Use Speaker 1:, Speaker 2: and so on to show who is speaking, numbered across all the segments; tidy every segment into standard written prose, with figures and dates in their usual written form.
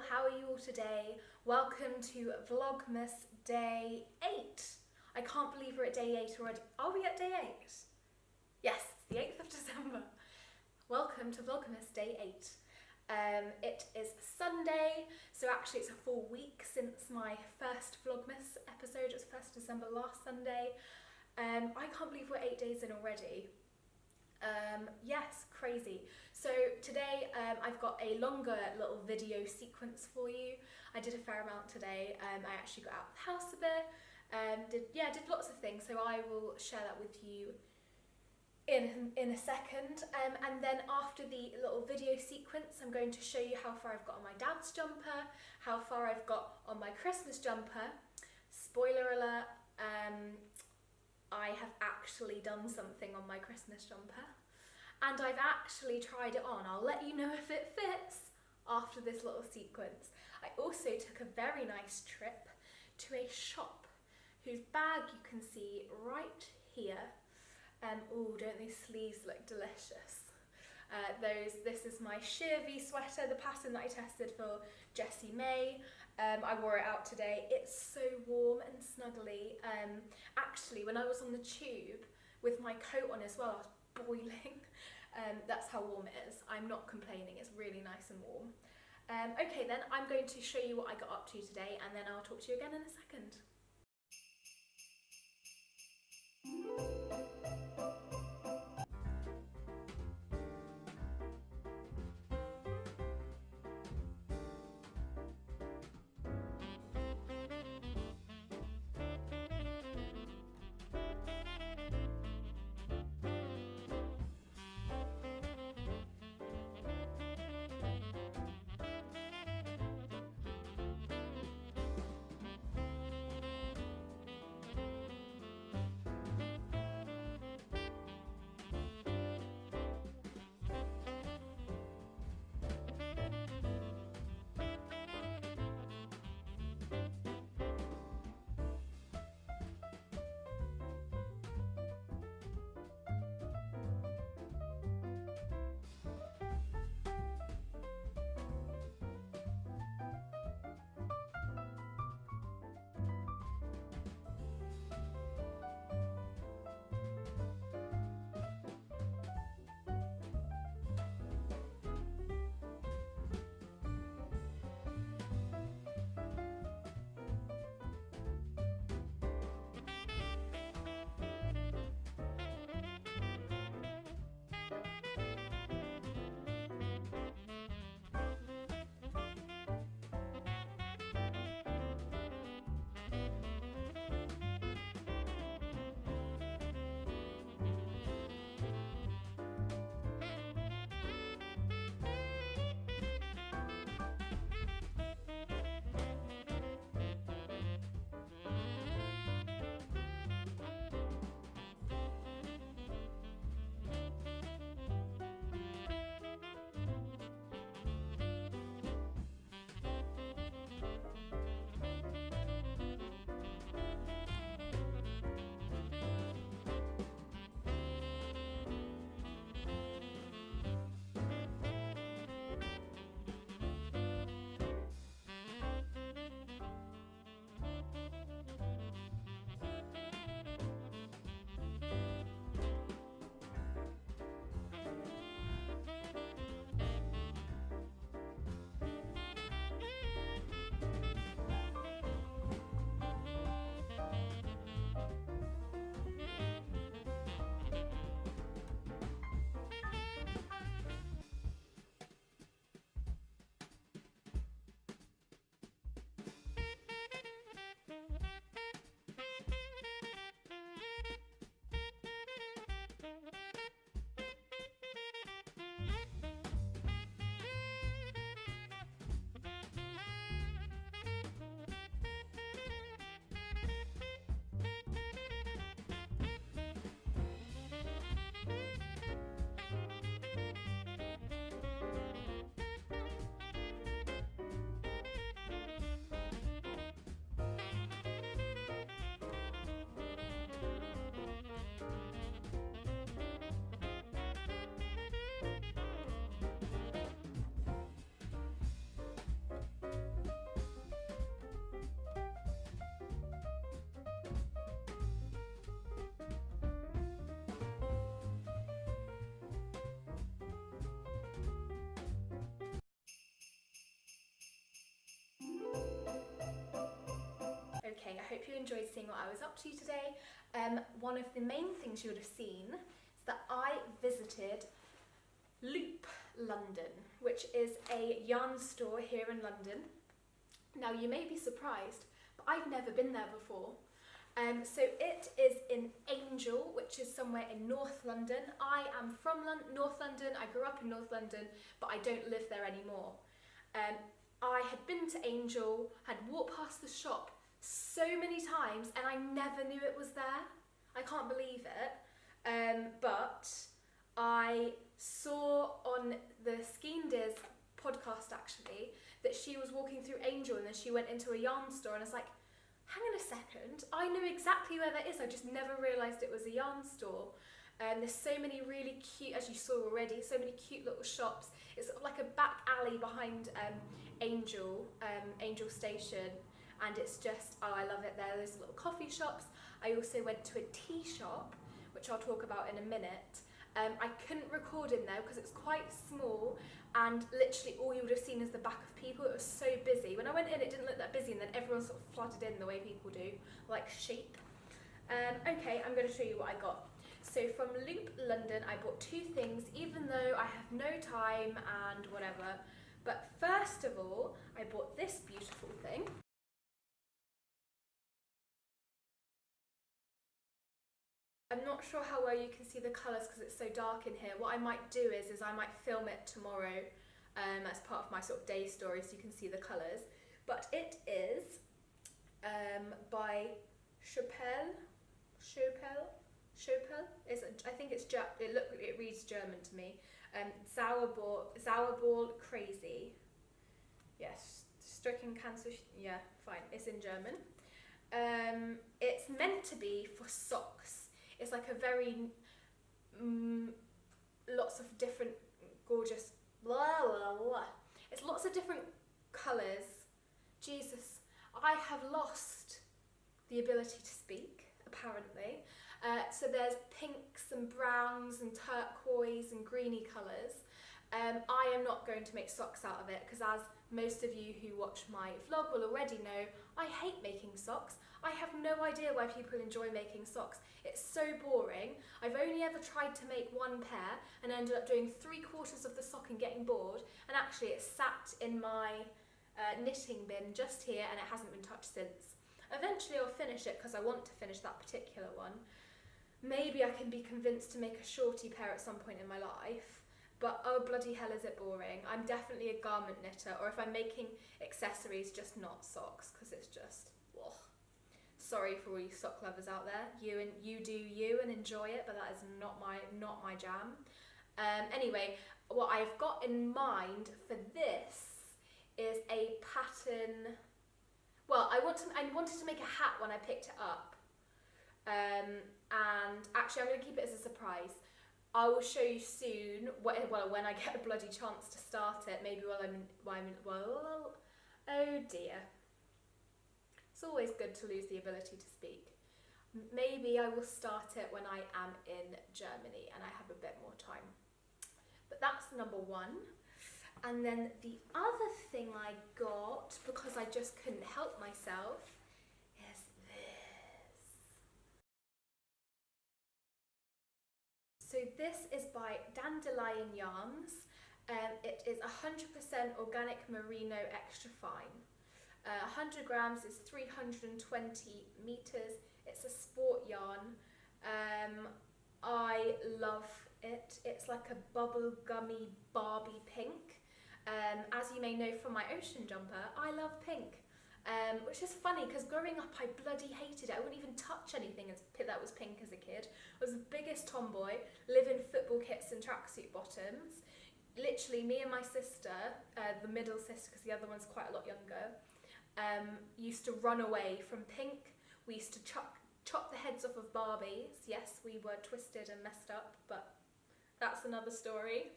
Speaker 1: how are you all today? Welcome to Vlogmas Day 8. I can't believe we're at Day 8 already. Are we at Day 8? Yes, it's the 8th of December. Welcome to Vlogmas Day 8. It is Sunday, so actually it's a full week since my first Vlogmas episode. It was 1st December last Sunday. I can't believe we're 8 days in already. Yes, crazy. So today I've got a longer little video sequence for you. I did a fair amount today. I actually got out of the house a bit, did lots of things, so I will share that with you in a second. And then after the little video sequence, I'm going to show you how far I've got on my dad's jumper, how far I've got on my Christmas jumper. Spoiler alert, I have actually done something on my Christmas jumper and I've actually tried it on. I'll let you know if it fits after this little sequence. I also took a very nice trip to a shop whose bag you can see right here. Oh, don't these sleeves look delicious? This is my sheer V sweater, the pattern that I tested for Jessie May. I wore it out today. It's so warm and snuggly. Actually, when I was on the tube with my coat on as well, I was boiling. That's how warm it is. I'm not complaining, it's really nice and warm. Okay then, I'm going to show you what I got up to today and then I'll talk to you again in a second. hope you enjoyed seeing what I was up to today. One of the main things you would have seen is that I visited Loop London, which is a yarn store here in London. Now you may be surprised, but I've never been there before. So it is in Angel, which is somewhere in North London. I am from North London, I grew up in North London, but I don't live there anymore. I had been to Angel, had walked past the shop so many times, and I never knew it was there. I can't believe it. But I saw on the Skeender's podcast actually that she was walking through Angel and then she went into a yarn store, and I was like, hang on a second, I know exactly where that is, I just never realised it was a yarn store. There's so many really cute, as you saw already, so many cute little shops. It's sort of like a back alley behind Angel Station, and it's just, oh, I love it there. There's little coffee shops. I also went to a tea shop, which I'll talk about in a minute. I couldn't record in there because it's quite small, and literally all you would have seen is the back of people. It was so busy. When I went in, it didn't look that busy, and then everyone sort of flooded in the way people do, like sheep. Okay, I'm going to show you what I got. So from Loop London, I bought two things, even though I have no time and whatever. But first of all, I bought this beautiful thing. I'm not sure how well you can see the colours because it's so dark in here. What I might do is I might film it tomorrow as part of my sort of day story so you can see the colours. But it is by Chopel. I think it's it reads German to me. Sauerball Crazy. Yes, stricken cancer. Yeah, fine. It's in German. It's meant to be for socks. It's like a very lots of different gorgeous blah blah blah. It's lots of different colours. Jesus, I have lost the ability to speak, apparently. So there's pinks and browns and turquoise and greeny colours. I am not going to make socks out of it because, as most of you who watch my vlog will already know, I hate making socks. I have no idea why people enjoy making socks. It's so boring. I've only ever tried to make one pair and ended up doing 3/4 of the sock and getting bored, and actually it's sat in my knitting bin just here and it hasn't been touched since. Eventually I'll finish it because I want to finish that particular one. Maybe I can be convinced to make a shorty pair at some point in my life, but oh bloody hell is it boring. I'm definitely a garment knitter, or if I'm making accessories, just not socks, because it's just, ugh. Sorry for all you sock lovers out there. You do you and enjoy it, but that is not my jam. Anyway, what I've got in mind for this is a pattern. Well, I wanted to make a hat when I picked it up. And actually I'm going to keep it as a surprise. I will show you soon, when I get a bloody chance to start it, maybe oh dear. It's always good to lose the ability to speak. Maybe I will start it when I am in Germany and I have a bit more time. But that's number one. And then the other thing I got, because I just couldn't help myself, is this. So this is by Dandelion Yarns. It is 100% organic merino extra fine. 100 grams is 320 meters. It's a sport yarn. I love it. It's like a bubble gummy Barbie pink. As you may know from my ocean jumper, I love pink. Which is funny because growing up I bloody hated it. I wouldn't even touch anything that was pink as a kid. I was the biggest tomboy, live in football kits and tracksuit bottoms. Literally me and my sister, the middle sister because the other one's quite a lot younger, used to run away from pink. We used to chop the heads off of Barbies. Yes, we were twisted and messed up, but that's another story.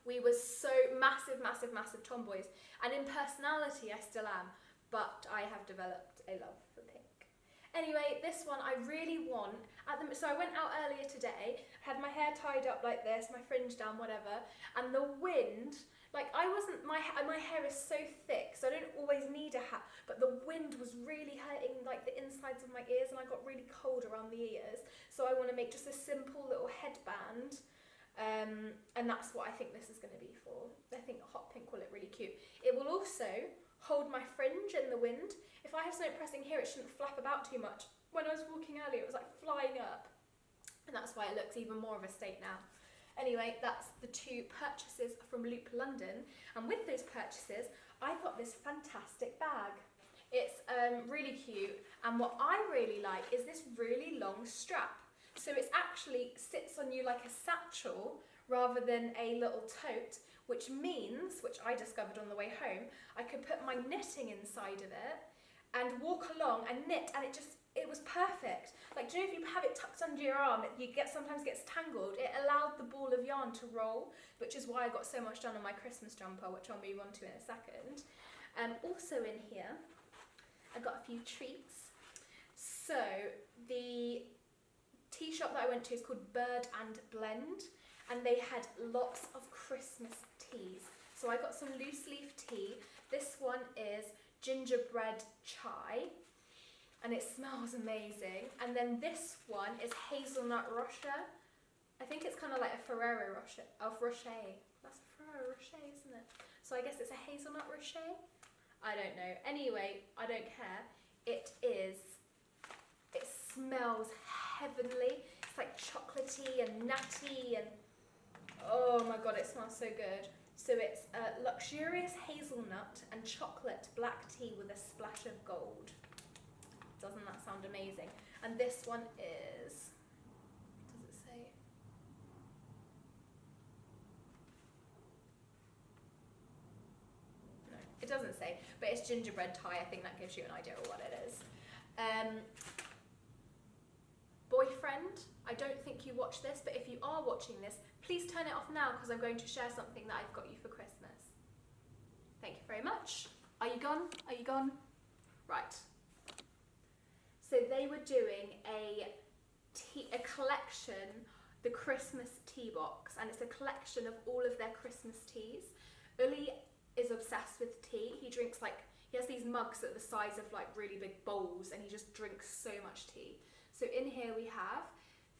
Speaker 1: We were so massive tomboys, and in personality I still am, but I have developed a love for pink. Anyway, this one I really want. So I went out earlier today, had my hair tied up like this, my fringe down, whatever, and the wind, like my hair is so thick, so I don't always need a hat, but the wind was really hurting like the insides of my ears, and I got really cold around the ears, so I want to make just a simple little headband, and that's what I think this is going to be for. I think hot pink will look really cute. It will also hold my fringe in the wind. If I have something pressing here, it shouldn't flap about too much. When I was walking earlier, it was like flying up, and that's why it looks even more of a state now. Anyway, that's the 2 purchases from Loop London, and with those purchases I got this fantastic bag. It's really cute, and what I really like is this really long strap. So it actually sits on you like a satchel rather than a little tote, which means, which I discovered on the way home, I could put my knitting inside of it and walk along and knit, and it was perfect. Like, do you know if you have it tucked under your arm, sometimes gets tangled. It allowed the ball of yarn to roll, which is why I got so much done on my Christmas jumper, which I'll move on to in a second. Also in here, I got a few treats. So the tea shop that I went to is called Bird and Blend, and they had lots of Christmas teas. So I got some loose leaf tea. This one is gingerbread chai, and it smells amazing. And then this one is hazelnut rocher. I think it's kind of like a Ferrero Rocher. That's a Ferrero Rocher, isn't it? So I guess it's a hazelnut rocher. I don't know. Anyway, I don't care. It smells heavenly. It's like chocolatey and nutty, and oh my god, it smells so good. So it's a luxurious hazelnut and chocolate black tea with a splash of gold. Doesn't that sound amazing? And this one is, does it say? No, it doesn't say, but it's gingerbread Thai. I think that gives you an idea of what it is. Boyfriend, I don't think you watch this, but if you are watching this, please turn it off now, because I'm going to share something that I've got you for Christmas. Thank you very much. Are you gone? Are you gone? Right. So they were doing a collection, the Christmas tea box, and it's a collection of all of their Christmas teas. Uli is obsessed with tea. He has these mugs that are the size of like really big bowls, and he just drinks so much tea. So in here we have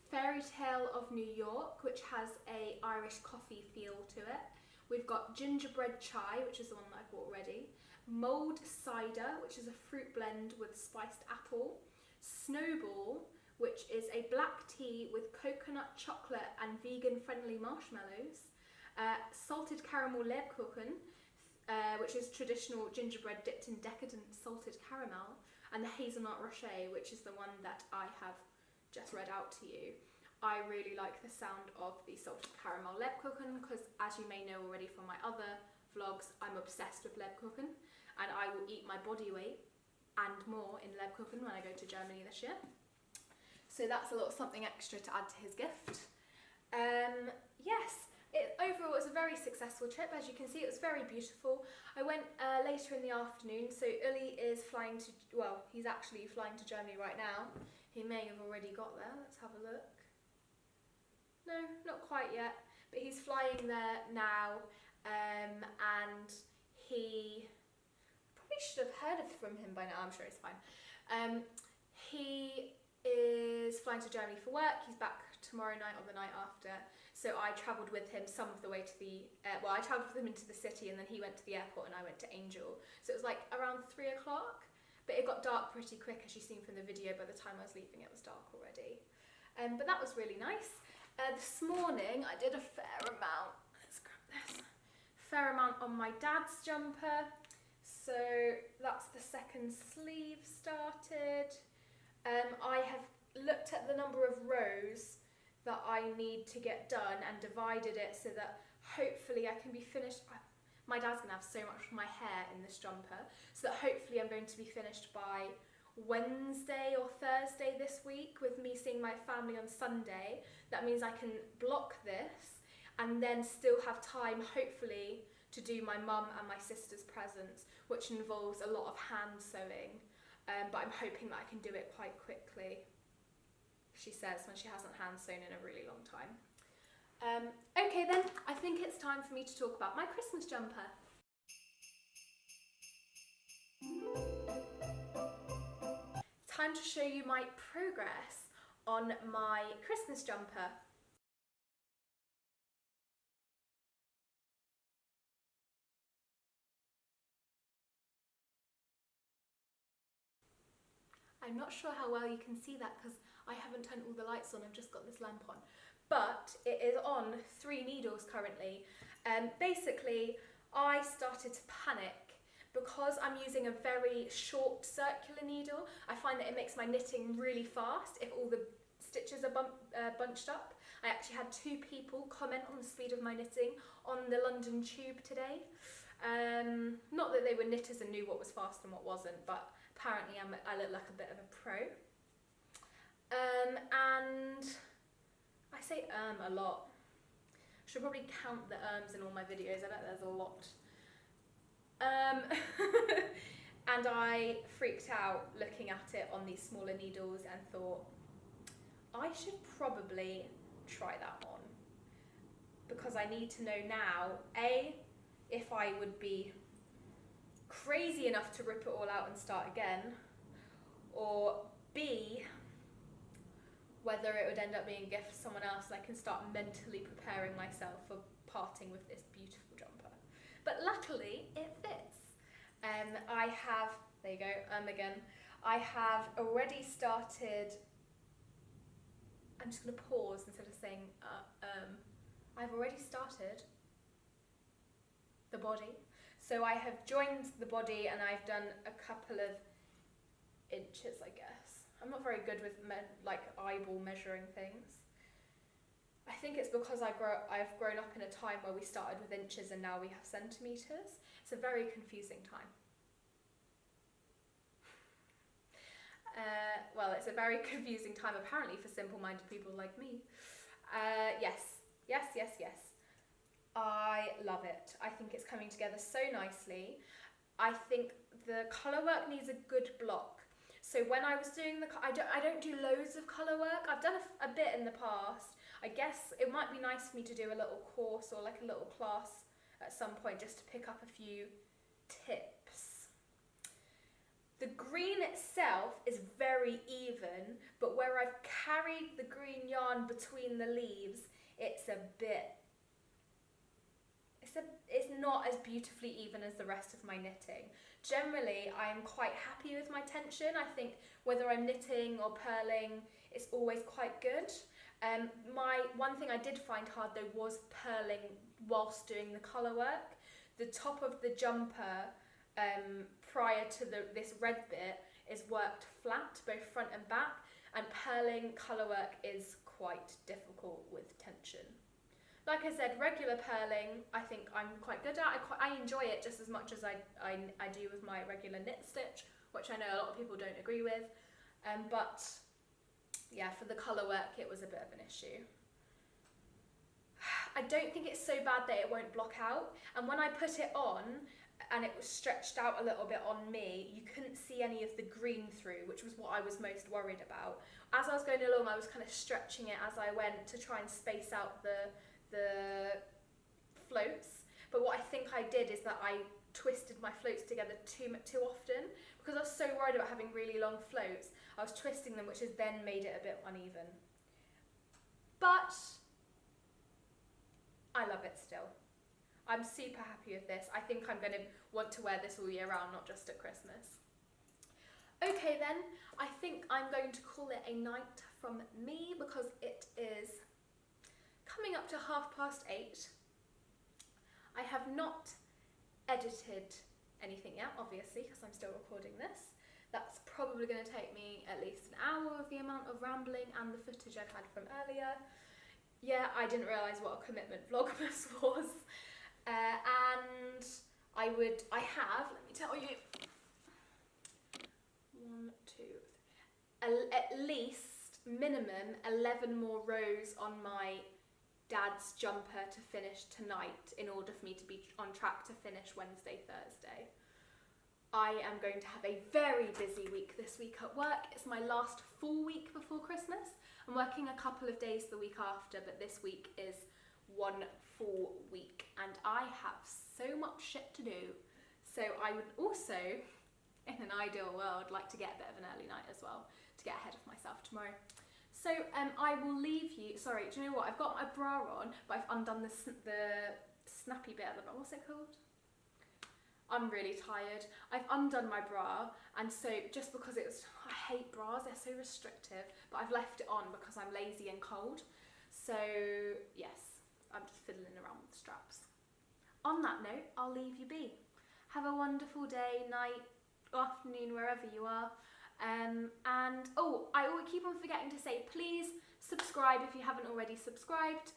Speaker 1: Fairy Tale of New York, which has a Irish coffee feel to it. We've got gingerbread chai, which is the one that I bought already. Mulled cider, which is a fruit blend with spiced apple. Snowball, which is a black tea with coconut, chocolate and vegan-friendly marshmallows. Salted caramel Lebkuchen, which is traditional gingerbread dipped in decadent salted caramel. And the hazelnut rocher, which is the one that I have just read out to you. I really like the sound of the salted caramel Lebkuchen, because as you may know already from my other vlogs, I'm obsessed with Lebkuchen, and I will eat my body weight and more in Lebkuchen when I go to Germany this year. So that's a little something extra to add to his gift. Yes, overall it was a very successful trip. As you can see, it was very beautiful. I went later in the afternoon, so Uli is flying to, well, he's actually flying to Germany right now. He may have already got there. Let's have a look. No, not quite yet, but he's flying there now, and he probably should have heard from him by now. I'm sure he's fine. He is flying to Germany for work. He's back tomorrow night or the night after. So I travelled with him some of the way to the, I travelled with him into the city, and then he went to the airport and I went to Angel. So it was like around 3 o'clock, but it got dark pretty quick, as you've seen from the video. By the time I was leaving, it was dark already. But that was really nice. This morning I did a fair amount, let's grab this, fair amount on my dad's jumper. So that's the second sleeve started. I have looked at the number of rows that I need to get done and divided it so that hopefully I can be finished. My dad's gonna have so much of my hair in this jumper, so that hopefully I'm going to be finished by Wednesday or Thursday this week, with me seeing my family on Sunday. That means I can block this and then still have time, hopefully, to do my mum and my sister's presents, which involves a lot of hand sewing, but I'm hoping that I can do it quite quickly, she says, when she hasn't hand sewn in a really long time. Okay then, I think it's time for me to talk about my Christmas jumper. time to show you my progress on my Christmas jumper. I'm not sure how well you can see that because I haven't turned all the lights on, I've just got this lamp on. But it is on 3 needles currently. Basically, I started to panic because I'm using a very short circular needle. I find that it makes my knitting really fast if all the stitches are bunched up. I actually had 2 people comment on the speed of my knitting on the London Tube today. Not that they were knitters and knew what was fast and what wasn't, but apparently I look like a bit of a pro. And I say a lot. I should probably count the in all my videos. I bet there's a lot. And I freaked out looking at it on these smaller needles and thought, I should probably try that on. Because I need to know now, A, if I would be crazy enough to rip it all out and start again, or B, whether it would end up being a gift for someone else and I can start mentally preparing myself for parting with this beautiful jumper. But luckily it fits. I have, there you go, again, I have already started, I'm just going to pause instead of saying I've already started the body. So I have joined the body and I've done a couple of inches, I guess. I'm not very good with like eyeball measuring things. I think it's because I've grown up in a time where we started with inches and now we have centimetres. It's a very confusing time. Well, it's a very confusing time apparently for simple-minded people like me. Yes. I love it. I think it's coming together so nicely. I think the colour work needs a good block. So when I was doing I don't do loads of colour work. I've done a bit in the past. I guess it might be nice for me to do a little course or like a little class at some point just to pick up a few tips. The green itself is very even, but where I've carried the green yarn between the leaves, it's not as beautifully even as the rest of my knitting. Generally, I am quite happy with my tension. I think whether I'm knitting or purling, it's always quite good. One thing I did find hard though was purling whilst doing the colour work. The top of the jumper prior to this red bit is worked flat, both front and back, and purling colour work is quite difficult with tension. Like I said, regular purling I think I'm quite good at. I enjoy it just as much as I do with my regular knit stitch, which I know a lot of people don't agree with. But yeah, for the colour work it was a bit of an issue. I don't think it's so bad that it won't block out, and when I put it on and it was stretched out a little bit on me, you couldn't see any of the green through, which was what I was most worried about. As I was going along, I was kind of stretching it as I went to try and space out the floats, but what I think I did is that I twisted my floats together too often because I was so worried about having really long floats. I was twisting them, which has then made it a bit uneven. But I love it still. I'm super happy with this. I think I'm going to want to wear this all year round, not just at Christmas. Okay then, I think I'm going to call it a night from me because it is coming up to 8:30. I have not edited anything yet, obviously, because I'm still recording this. That's probably going to take me at least an hour of the amount of rambling and the footage I've had from earlier. Yeah, I didn't realise what a commitment Vlogmas was. And I have, let me tell you, 1, 2, 3, at least minimum 11 more rows on my dad's jumper to finish tonight in order for me to be on track to finish Wednesday, Thursday. I am going to have a very busy week this week at work. It's my last full week before Christmas. I'm working a couple of days the week after, but this week is one full week and I have so much shit to do. So I would also in an ideal world, like to get a bit of an early night as well, to get ahead of myself tomorrow. So I will leave you. Sorry, do you know what? I've got my bra on, but I've undone the snappy bit at the bottom. What's it called? I'm really tired. I've undone my bra, and so just because I hate bras, they're so restrictive, but I've left it on because I'm lazy and cold. So yes, I'm just fiddling around with the straps. On that note, I'll leave you be. Have a wonderful day, night, afternoon, wherever you are. And oh, I always keep on forgetting to say, please subscribe if you haven't already subscribed.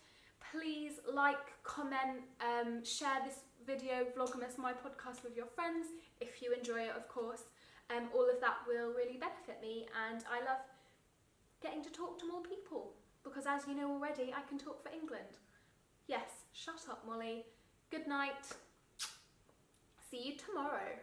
Speaker 1: Please like, comment, share this video, Vlogmas, my podcast, with your friends if you enjoy it, of course. All of that will really benefit me, and I love getting to talk to more people because, as you know already, I can talk for England. Yes, shut up, Molly. Good night. See you tomorrow.